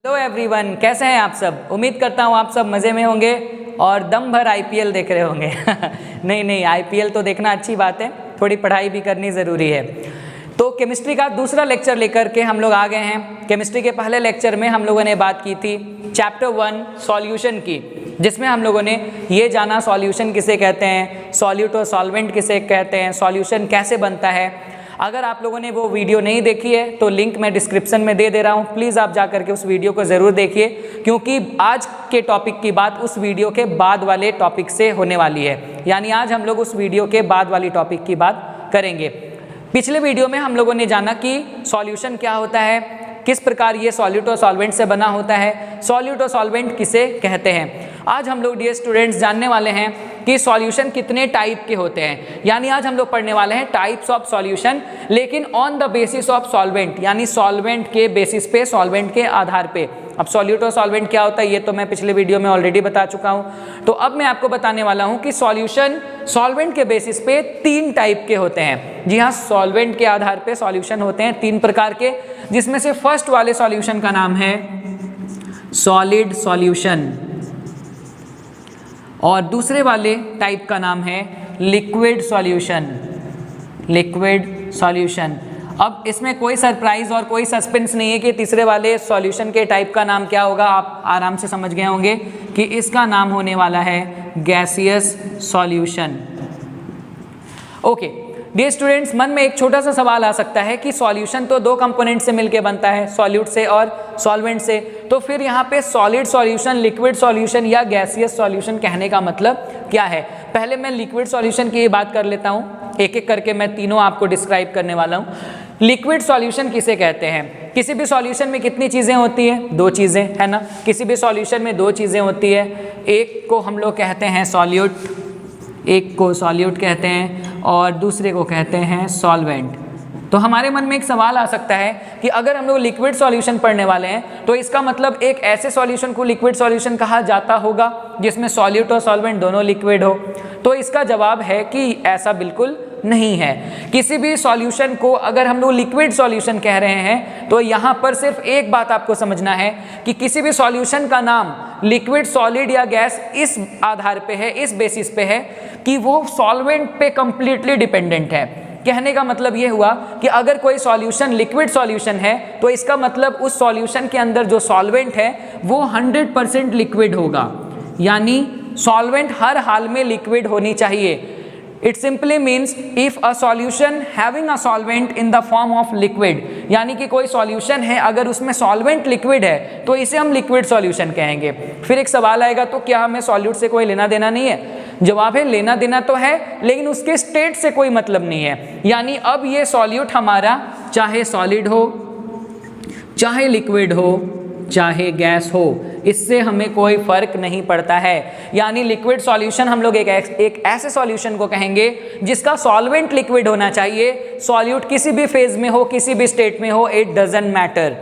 Hello everyone, कैसे हैं आप सब। उम्मीद करता हूँ आप सब मज़े में होंगे और दम भर आईपीएल देख रहे होंगे। नहीं, आईपीएल तो देखना अच्छी बात है, थोड़ी पढ़ाई भी करनी ज़रूरी है। तो केमिस्ट्री का दूसरा लेक्चर लेकर के हम लोग आ गए हैं। केमिस्ट्री के पहले लेक्चर में हम लोगों ने बात की थी चैप्टर 1 सॉल्यूशन की, जिसमें हम लोगों ने ये जाना सॉल्यूशन किसे कहते हैं, सॉल्यूट और सॉल्वेंट किसे कहते हैं, सॉल्यूशन कैसे बनता है। अगर आप लोगों ने वो वीडियो नहीं देखी है तो लिंक मैं डिस्क्रिप्शन में दे दे रहा हूँ, प्लीज़ आप जा करके उस वीडियो को ज़रूर देखिए, क्योंकि आज के टॉपिक की बात उस वीडियो के बाद वाले टॉपिक से होने वाली है। यानी आज हम लोग उस वीडियो के बाद वाली टॉपिक की बात करेंगे। पिछले वीडियो में हम लोगों ने जाना कि सॉल्यूशन क्या होता है, किस प्रकार ये सॉल्यूट और सॉल्वेंट से बना होता है, सॉल्यूट और सॉल्वेंट किसे कहते हैं। आज हम लोग डियर स्टूडेंट्स जानने वाले हैं कि सॉल्यूशन कितने टाइप के होते हैं। यानी आज हम लोग पढ़ने वाले हैं टाइप्स ऑफ सॉल्यूशन, लेकिन on the basis of solvent, यानी सॉल्वेंट के बेसिस पे, सॉल्वेंट के आधार पे। अब सॉल्यूट और सॉल्वेंट क्या होता है ये तो मैं पिछले वीडियो में ऑलरेडी बता चुका हूँ। तो अब मैं आपको बताने वाला हूँ कि सॉल्यूशन सॉल्वेंट के बेसिस पे 3 टाइप के होते हैं। जी हाँ, सॉल्वेंट के आधार पे सॉल्यूशन होते हैं 3 प्रकार के, जिसमें से फर्स्ट वाले सॉल्यूशन का नाम है सॉलिड सॉल्यूशन और दूसरे वाले टाइप का नाम है लिक्विड सॉल्यूशन। Liquid solution. अब इसमें कोई सरप्राइज और कोई सस्पेंस नहीं है कि तीसरे वाले सॉल्यूशन के टाइप का नाम क्या होगा। आप आराम से समझ गए होंगे कि इसका नाम होने वाला है gaseous solution. Okay dear students, मन में एक छोटा सा सवाल आ सकता है कि सॉल्यूशन तो 2 कंपोनेंट से मिलके बनता है, सॉल्यूट से और सॉल्वेंट से, तो फिर यहाँ पे सॉलिड सॉल्यूशन, लिक्विड सॉल्यूशन या गैसियस सॉल्यूशन कहने का मतलब क्या है। पहले मैं लिक्विड सॉल्यूशन की बात कर लेता हूँ, एक एक करके मैं तीनों आपको डिस्क्राइब करने वाला हूँ। लिक्विड सॉल्यूशन किसे कहते हैं। किसी भी सॉल्यूशन में कितनी चीज़ें होती हैं, 2 चीज़ें, है ना। किसी भी सॉल्यूशन में 2 चीज़ें होती है, एक को हम लोग कहते हैं सॉल्यूट, एक को सॉल्यूट कहते हैं और दूसरे को कहते हैं सॉल्वेंट। तो हमारे मन में एक सवाल आ सकता है कि अगर हम लोग लिक्विड सॉल्यूशन पढ़ने वाले हैं तो इसका मतलब एक ऐसे सॉल्यूशन को लिक्विड सॉल्यूशन कहा जाता होगा जिसमें सॉल्यूट और सॉल्वेंट दोनों लिक्विड हो। तो इसका जवाब है कि ऐसा बिल्कुल नहीं है। किसी भी सॉल्यूशन को अगर हम लोग लिक्विड सॉल्यूशन कह रहे हैं तो यहाँ पर सिर्फ एक बात आपको समझना है कि किसी भी सॉल्यूशन का नाम लिक्विड, सॉलिड या गैस इस आधार पे है, इस बेसिस पे है कि वो सॉल्वेंट पे कंप्लीटली डिपेंडेंट है। कहने का मतलब ये हुआ कि अगर कोई सॉल्यूशन लिक्विड सॉल्यूशन है तो इसका मतलब उस सॉल्यूशन के अंदर जो सॉल्वेंट है वो 100% लिक्विड होगा, यानी सॉल्वेंट हर हाल में लिक्विड होनी चाहिए। It simply means if a solution having a solvent in the form of liquid, यानी कि कोई सॉल्यूशन है अगर उसमें सॉल्वेंट लिक्विड है तो इसे हम लिक्विड सॉल्यूशन कहेंगे। फिर एक सवाल आएगा, तो क्या हमें सॉल्यूट से कोई लेना देना नहीं है। जवाब है लेना देना तो है, लेकिन उसके स्टेट से कोई मतलब नहीं है। यानी अब ये सॉल्यूट हमारा चाहे सॉलिड हो, चाहे लिक्विड हो, चाहे गैस हो, इससे हमें कोई फर्क नहीं पड़ता है। यानी लिक्विड सॉल्यूशन हम लोग एक ऐसे सॉल्यूशन को कहेंगे जिसका सॉल्वेंट लिक्विड होना चाहिए, सॉल्यूट किसी भी फेज में हो, किसी भी स्टेट में हो, इट डजंट मैटर।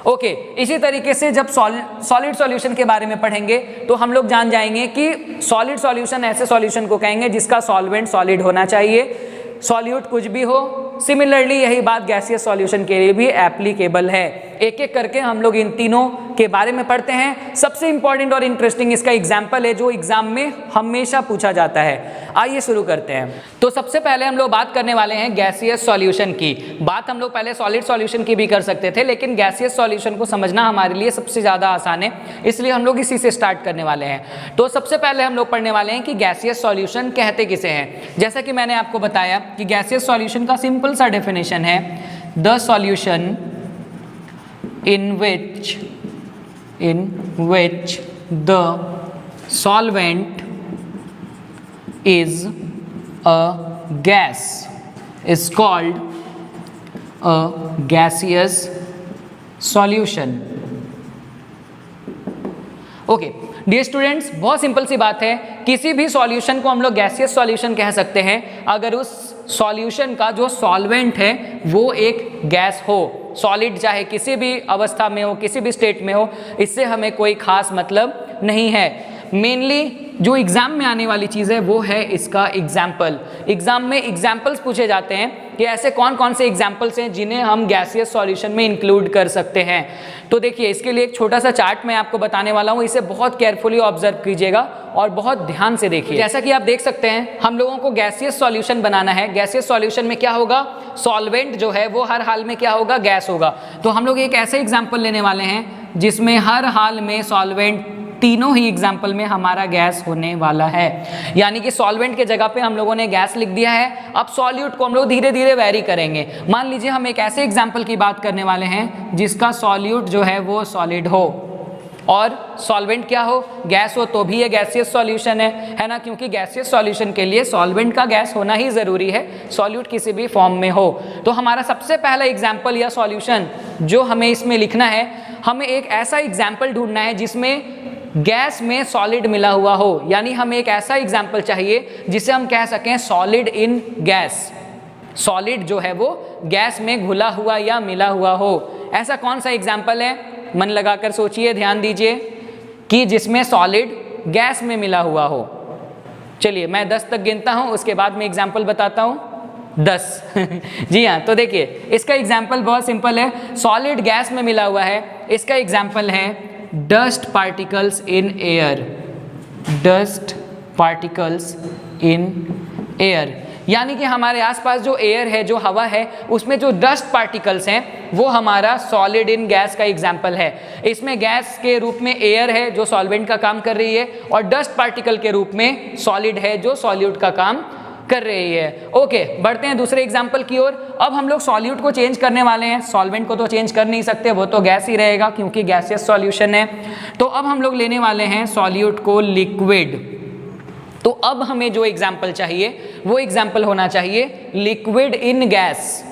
ओके, इसी तरीके से जब सॉलिड सॉल्यूशन के बारे में पढ़ेंगे तो हम लोग जान जाएंगे कि सॉलिड सॉल्यूशन ऐसे सॉल्यूशन को कहेंगे जिसका सॉल्वेंट सॉलिड होना चाहिए, सॉल्यूट कुछ भी हो। सिमिलरली यही बात गैसियस सॉल्यूशन के लिए भी एप्लीकेबल है। एक एक करके हम लोग इन तीनों के बारे में पढ़ते हैं। सबसे इंपॉर्टेंट और इंटरेस्टिंग इसका एग्जाम्पल है जो एग्जाम में हमेशा पूछा जाता है। आइए शुरू करते हैं। तो सबसे पहले हम लोग बात करने वाले हैं गैसियस सॉल्यूशन की। बात हम लोग पहले सॉलिड सॉल्यूशन की भी कर सकते थे, लेकिन गैसियस सॉल्यूशन को समझना हमारे लिए सबसे ज़्यादा आसान है, इसलिए हम लोग इसी से स्टार्ट करने वाले हैं। तो सबसे पहले हम लोग पढ़ने वाले हैं कि गैसियस सॉल्यूशन कहते किसे हैं। जैसा कि मैंने आपको बताया कि गैसियस सॉल्यूशन का सिंपल सा डेफिनेशन है, the solution in which the solvent is a gas is called a gaseous solution. Okay dear students, बहुत सिंपल सी बात है, किसी भी सॉल्यूशन को हम लोग गैसियस सॉल्यूशन कह सकते हैं अगर उस सॉल्यूशन का जो सॉल्वेंट है वो एक गैस हो। सॉलिड चाहे किसी भी अवस्था में हो, किसी भी स्टेट में हो, इससे हमें कोई खास मतलब नहीं है। मेनली जो एग्जाम में आने वाली चीज़ है वो है इसका एग्जाम्पल। एग्जाम में एग्जाम्पल्स पूछे जाते हैं कि ऐसे कौन कौन से एग्जाम्पल्स हैं जिन्हें हम गैसियस सॉल्यूशन में इंक्लूड कर सकते हैं। तो देखिए इसके लिए एक छोटा सा चार्ट मैं आपको बताने वाला हूँ, इसे बहुत केयरफुली ऑब्जर्व कीजिएगा और बहुत ध्यान से देखिए। जैसा कि आप देख सकते हैं हम लोगों को गैसियस सॉल्यूशन बनाना है। गैसियस सॉल्यूशन में क्या होगा, सॉल्वेंट जो है वो हर हाल में क्या होगा, गैस होगा। तो हम लोग एक ऐसे एग्जाम्पल लेने वाले हैं जिसमें हर हाल में सॉल्वेंट, तीनों ही एग्जाम्पल में हमारा गैस होने वाला है। यानी कि सॉल्वेंट के जगह पे हम लोगों ने गैस लिख दिया है। अब सॉल्यूट को हम लोग धीरे धीरे वेरी करेंगे। मान लीजिए हम एक ऐसे एग्जाम्पल की बात करने वाले हैं जिसका सॉल्यूट जो है वो सॉलिड हो और सॉल्वेंट क्या हो, गैस हो, तो भी ये गैसियस सॉल्यूशन है ना, क्योंकि गैसियस सॉल्यूशन के लिए सॉल्वेंट का गैस होना ही ज़रूरी है, सॉल्यूट किसी भी फॉर्म में हो। तो हमारा सबसे पहला एग्जाम्पल या सॉल्यूशन जो हमें इसमें लिखना है, हमें एक ऐसा एग्जाम्पल ढूंढना है जिसमें गैस में सॉलिड मिला हुआ हो। यानी हमें एक ऐसा एग्जाम्पल चाहिए जिसे हम कह सकें सॉलिड इन गैस, सॉलिड जो है वो गैस में घुला हुआ या मिला हुआ हो। ऐसा कौन सा एग्जाम्पल है, मन लगाकर सोचिए, ध्यान दीजिए कि जिसमें सॉलिड गैस में मिला हुआ हो। चलिए मैं 10 तक गिनता हूं, उसके बाद मैं एग्जाम्पल बताता हूं। 10 जी हाँ, तो देखिए इसका एग्जाम्पल बहुत सिंपल है, सॉलिड गैस में मिला हुआ है। इसका एग्जाम्पल है dust particles in air, dust particles in air. यानी कि हमारे आसपास जो एयर है, जो हवा है, उसमें जो डस्ट पार्टिकल्स हैं वो हमारा सॉलिड इन गैस का एग्जाम्पल है। इसमें गैस के रूप में एयर है जो सॉल्वेंट का काम कर रही है और डस्ट पार्टिकल के रूप में सॉलिड है जो सॉल्यूट का काम कर रही है। ओके, बढ़ते हैं दूसरे एग्जाम्पल की ओर। अब हम लोग सॉल्यूट को चेंज करने वाले हैं, सॉल्वेंट को तो चेंज कर नहीं सकते, वो तो गैस ही रहेगा क्योंकि गैसियस सॉल्यूशन है। तो अब हम लोग लेने वाले हैं सॉल्यूट को लिक्विड। तो अब हमें जो एग्जाम्पल चाहिए वो एग्जाम्पल होना चाहिए लिक्विड इन गैस,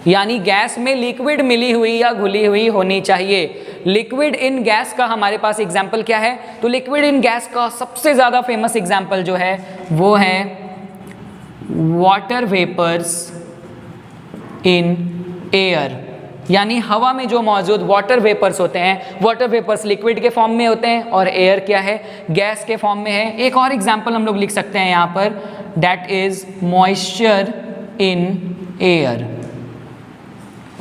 यानी गैस में लिक्विड मिली हुई या घुली हुई होनी चाहिए। लिक्विड इन गैस का हमारे पास एग्जाम्पल क्या है, तो लिक्विड इन गैस का सबसे ज़्यादा फेमस एग्जाम्पल जो है वो है वाटर वेपर्स इन एयर। यानी हवा में जो मौजूद वाटर वेपर्स होते हैं, वाटर वेपर्स लिक्विड के फॉर्म में होते हैं और एयर क्या है, गैस के फॉर्म में है। एक और एग्जाम्पल हम लोग लिख सकते हैं यहाँ पर, that is moisture in air.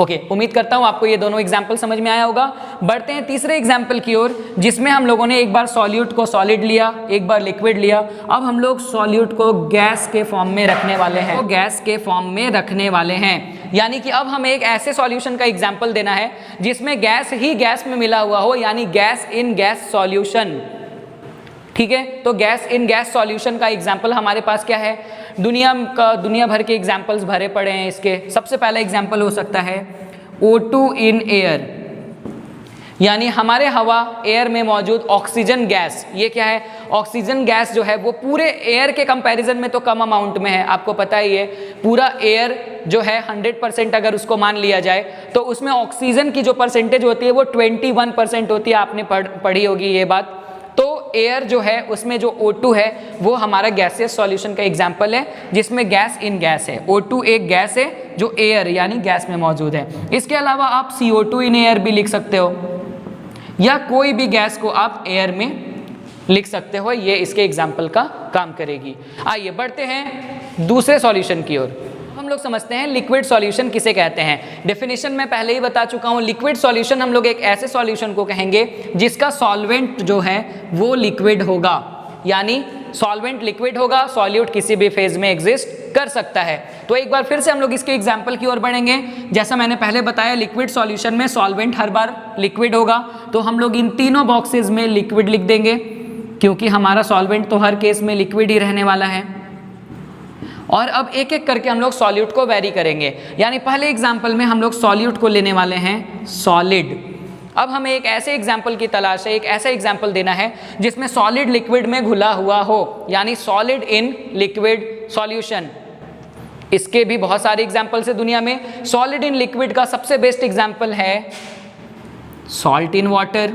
Okay, उम्मीद करता हूँ आपको ये दोनों एग्जाम्पल समझ में आया होगा। बढ़ते हैं तीसरे एग्जाम्पल की ओर, जिसमें हम लोगों ने एक बार सॉल्यूट को सॉलिड लिया, एक बार लिक्विड लिया। अब हम लोग सॉल्यूट को गैस के फॉर्म में रखने वाले हैं, तो गैस के फॉर्म में रखने वाले हैं। यानी कि अब हमें एक ऐसे सॉल्यूशन का एग्जाम्पल देना है जिसमें गैस ही गैस में मिला हुआ हो, यानी गैस इन गैस सॉल्यूशन। ठीक है, तो गैस इन गैस सॉल्यूशन का एग्जाम्पल हमारे पास क्या है, दुनिया भर के एग्जाम्पल्स भरे पड़े हैं इसके। सबसे पहला एग्जाम्पल हो सकता है O2 इन एयर, यानी हमारे हवा एयर में मौजूद ऑक्सीजन गैस। ये क्या है, ऑक्सीजन गैस जो है वो पूरे एयर के कंपैरिजन में तो कम अमाउंट में है, आपको पता ही है। पूरा एयर जो है 100% अगर उसको मान लिया जाए तो उसमें ऑक्सीजन की जो परसेंटेज होती है वो 21% होती है, आपने पढ़ी होगी ये बात। तो एयर जो है उसमें जो O2 है वो हमारा गैसियस सॉल्यूशन का एग्जाम्पल है जिसमें गैस इन गैस है। O2 एक गैस है जो एयर यानी गैस में मौजूद है। इसके अलावा आप CO2 इन एयर भी लिख सकते हो या कोई भी गैस को आप एयर में लिख सकते हो, ये इसके एग्जाम्पल का काम करेगी। आइए बढ़ते हैं दूसरे सॉल्यूशन की ओर। हम लोग समझते हैं लिक्विड सॉल्यूशन किसे कहते हैं। डेफिनेशन में पहले ही बता चुका हूं, लिक्विड सॉल्यूशन हम लोग एक ऐसे सॉल्यूशन को कहेंगे जिसका सॉल्वेंट जो है वो लिक्विड होगा, यानी सॉल्वेंट लिक्विड होगा, सॉल्यूट किसी भी फेज में एग्जिस्ट कर सकता है। तो एक बार फिर से हम लोग इसके एग्जाम्पल की ओर बढ़ेंगे। जैसा मैंने पहले बताया, लिक्विड सॉल्यूशन में सॉल्वेंट हर बार लिक्विड होगा, तो हम लोग इन तीनों बॉक्सेस में लिक्विड लिख देंगे क्योंकि हमारा सॉल्वेंट तो हर केस में लिक्विड ही रहने वाला है। और अब एक एक करके हम लोग सॉल्यूट को वेरी करेंगे, यानी पहले एग्जाम्पल में हम लोग सॉल्यूट को लेने वाले हैं सॉलिड। अब हमें एक ऐसे एग्जाम्पल की तलाश है, एक ऐसा एग्जाम्पल देना है जिसमें सॉलिड लिक्विड में घुला हुआ हो, यानी सॉलिड इन लिक्विड सॉल्यूशन। इसके भी बहुत सारे एग्जाम्पल्स है दुनिया में। सॉलिड इन लिक्विड का सबसे बेस्ट एग्जाम्पल है salt in water,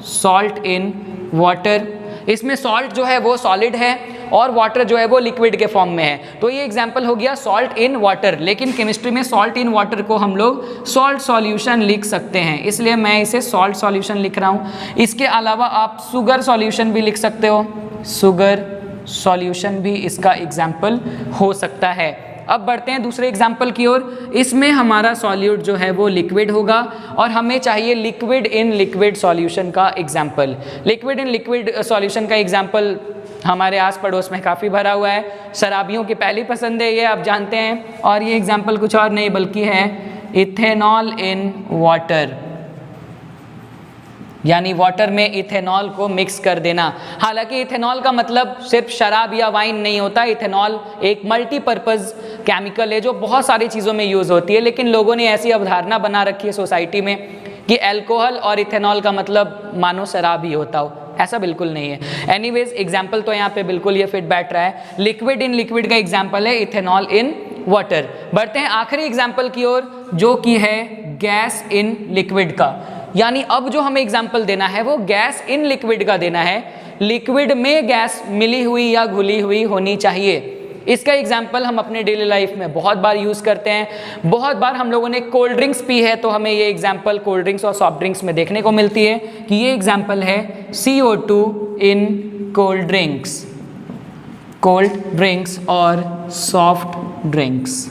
salt in water. इसमें सॉल्ट जो है वो सॉलिड है और वाटर जो है वो लिक्विड के फॉर्म में है, तो ये एग्जाम्पल हो गया सॉल्ट इन वाटर। लेकिन केमिस्ट्री में सॉल्ट इन वाटर को हम लोग सॉल्ट सॉल्यूशन लिख सकते हैं, इसलिए मैं इसे सॉल्ट सॉल्यूशन लिख रहा हूँ। इसके अलावा आप शुगर सॉल्यूशन भी लिख सकते हो, शुगर सॉल्यूशन भी इसका एग्जाम्पल हो सकता है। अब बढ़ते हैं दूसरे एग्जाम्पल की ओर। इसमें हमारा सॉल्यूट जो है वो लिक्विड होगा और हमें चाहिए लिक्विड इन लिक्विड सॉल्यूशन का example. Liquid in liquid solution का एग्जाम्पल हमारे आस पड़ोस में काफ़ी भरा हुआ है, शराबियों की पहली पसंद है ये, आप जानते हैं। और ये एग्जाम्पल कुछ और नहीं बल्कि है इथेनॉल इन वाटर, यानी वाटर में इथेनॉल को मिक्स कर देना। हालांकि इथेनॉल का मतलब सिर्फ शराब या वाइन नहीं होता, इथेनॉल एक मल्टीपर्पज़ केमिकल है जो बहुत सारी चीज़ों में यूज़ होती है, लेकिन लोगों ने ऐसी अवधारणा बना रखी है सोसाइटी में कि अल्कोहल और इथेनॉल का मतलब मानो शराब ही होता हो। ऐसा बिल्कुल नहीं है। एनीवेज एग्जाम्पल तो यहाँ पे बिल्कुल ये फिट बैठ रहा है। लिक्विड इन लिक्विड का एग्जाम्पल है इथेनॉल इन वाटर। बढ़ते हैं आखिरी एग्जाम्पल की ओर जो कि है गैस इन लिक्विड का, यानी अब जो हमें एग्जाम्पल देना है वो गैस इन लिक्विड का देना है। लिक्विड में गैस मिली हुई या घुली हुई होनी चाहिए। इसका एग्जाम्पल हम अपने डेली लाइफ में बहुत बार यूज़ करते हैं। बहुत बार हम लोगों ने कोल्ड ड्रिंक्स पी है तो हमें ये एग्जाम्पल कोल्ड ड्रिंक्स और सॉफ्ट ड्रिंक्स में देखने को मिलती है कि ये एग्जाम्पल है CO2 इन कोल्ड ड्रिंक्स और सॉफ्ट ड्रिंक्स।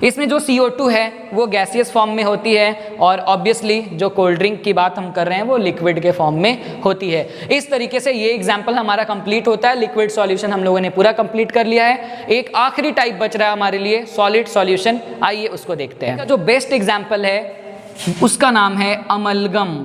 इसमें जो CO2 है वो गैसियस फॉर्म में होती है और ऑब्वियसली जो कोल्ड ड्रिंक की बात हम कर रहे हैं वो लिक्विड के फॉर्म में होती है। इस तरीके से ये एग्जाम्पल हमारा कंप्लीट होता है। लिक्विड सॉल्यूशन हम लोगों ने पूरा कंप्लीट कर लिया है। एक आखिरी टाइप बच रहा है हमारे लिए, सॉलिड सॉल्यूशन। आइए उसको देखते हैं। जो बेस्ट एग्जाम्पल है उसका नाम है अमलगम।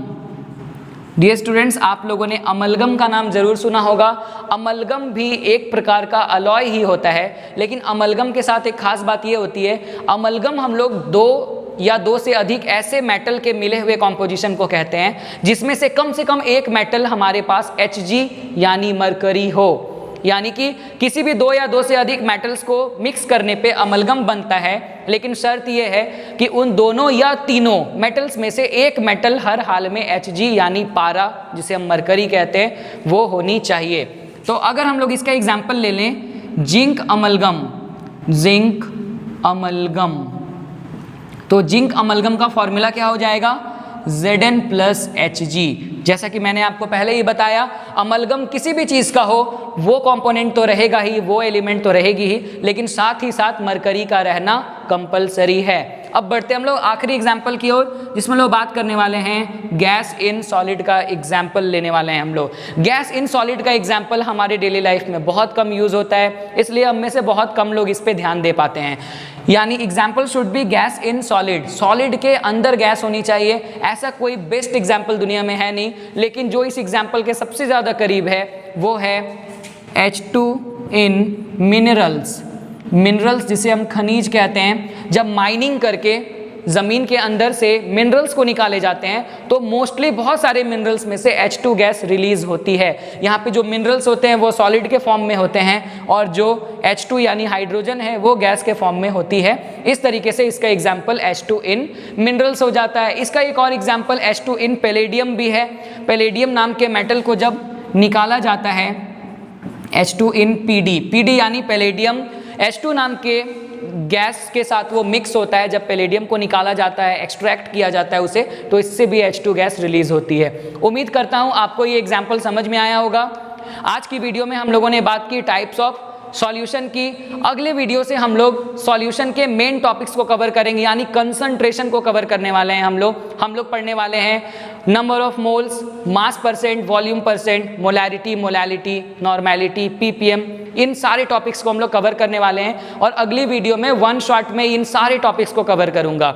डियर स्टूडेंट्स, आप लोगों ने अमलगम का नाम जरूर सुना होगा। अमलगम भी एक प्रकार का अलॉय ही होता है, लेकिन अमलगम के साथ एक खास बात ये होती है, अमलगम हम लोग दो से अधिक ऐसे मेटल के मिले हुए कॉम्पोजिशन को कहते हैं जिसमें से कम एक मेटल हमारे पास Hg यानी मरकरी हो। यानी कि किसी भी दो से अधिक मेटल्स को मिक्स करने पे अमलगम बनता है, लेकिन शर्त यह है कि उन दोनों या तीनों मेटल्स में से एक मेटल हर हाल में Hg यानी पारा, जिसे हम मरकरी कहते हैं, वो होनी चाहिए। तो अगर हम लोग इसका एग्जाम्पल ले लें जिंक अमलगम, तो जिंक अमलगम का फॉर्मूला क्या हो जाएगा Zn + Hg। जैसा कि मैंने आपको पहले ही बताया, अमलगम किसी भी चीज़ का हो वो कंपोनेंट तो रहेगा ही, वो एलिमेंट तो रहेगी ही, लेकिन साथ ही साथ मरकरी का रहना कंपलसरी है। अब बढ़ते हम लोग आखिरी एग्जाम्पल की ओर जिसमें लोग बात करने वाले हैं गैस इन सॉलिड का एग्जाम्पल लेने वाले हैं हम लोग। गैस इन सॉलिड का एग्जाम्पल हमारे डेली लाइफ में बहुत कम यूज़ होता है, इसलिए हम में से बहुत कम लोग इस पर ध्यान दे पाते हैं। यानी example should be gas in solid, solid के अंदर गैस होनी चाहिए। ऐसा कोई बेस्ट एग्जाम्पल दुनिया में है नहीं, लेकिन जो इस एग्जाम्पल के सबसे ज़्यादा करीब है वो है H2 इन मिनरल्स जिसे हम खनिज कहते हैं। जब माइनिंग करके ज़मीन के अंदर से मिनरल्स को निकाले जाते हैं तो मोस्टली बहुत सारे मिनरल्स में से H2 गैस रिलीज होती है। यहाँ पे जो मिनरल्स होते हैं वो सॉलिड के फॉर्म में होते हैं और जो H2 यानी हाइड्रोजन है वो गैस के फॉर्म में होती है। इस तरीके से इसका एग्जाम्पल H2 इन मिनरल्स हो जाता है। इसका एक और एग्जाम्पल H2 इन पैलेडियम भी है। पैलेडियम नाम के मेटल को जब निकाला जाता है H2 इन PD यानी पैलेडियम H2 नाम के गैस के साथ वो मिक्स होता है। जब पैलेडियम को निकाला जाता है, एक्सट्रैक्ट किया जाता है उसे, तो इससे भी H2 गैस रिलीज होती है। उम्मीद करता हूँ आपको ये एग्जाम्पल समझ में आया होगा। आज की वीडियो में हम लोगों ने बात की टाइप्स ऑफ सॉल्यूशन की। अगले वीडियो से हम लोग सॉल्यूशन के मेन टॉपिक्स को कवर करेंगे, यानी कंसंट्रेशन को कवर करने वाले हैं। हम लोग पढ़ने वाले हैं number of moles, mass percent, volume percent, molality, normality, ppm, इन सारे टॉपिक्स को हम लोग कवर करने वाले हैं और अगली वीडियो में वन शॉट में इन सारे टॉपिक्स को कवर करूंगा।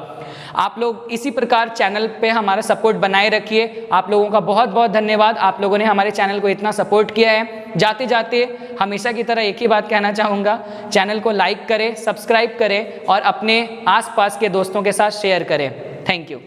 आप लोग इसी प्रकार चैनल पे हमारा सपोर्ट बनाए रखिए। आप लोगों का बहुत बहुत धन्यवाद, आप लोगों ने हमारे चैनल को इतना सपोर्ट किया है। जाते जाते हमेशा की तरह एक ही बात कहना चाहूँगा, चैनल को लाइक करें, सब्सक्राइब करें और अपने आसपास के दोस्तों के साथ शेयर करें। Thank you.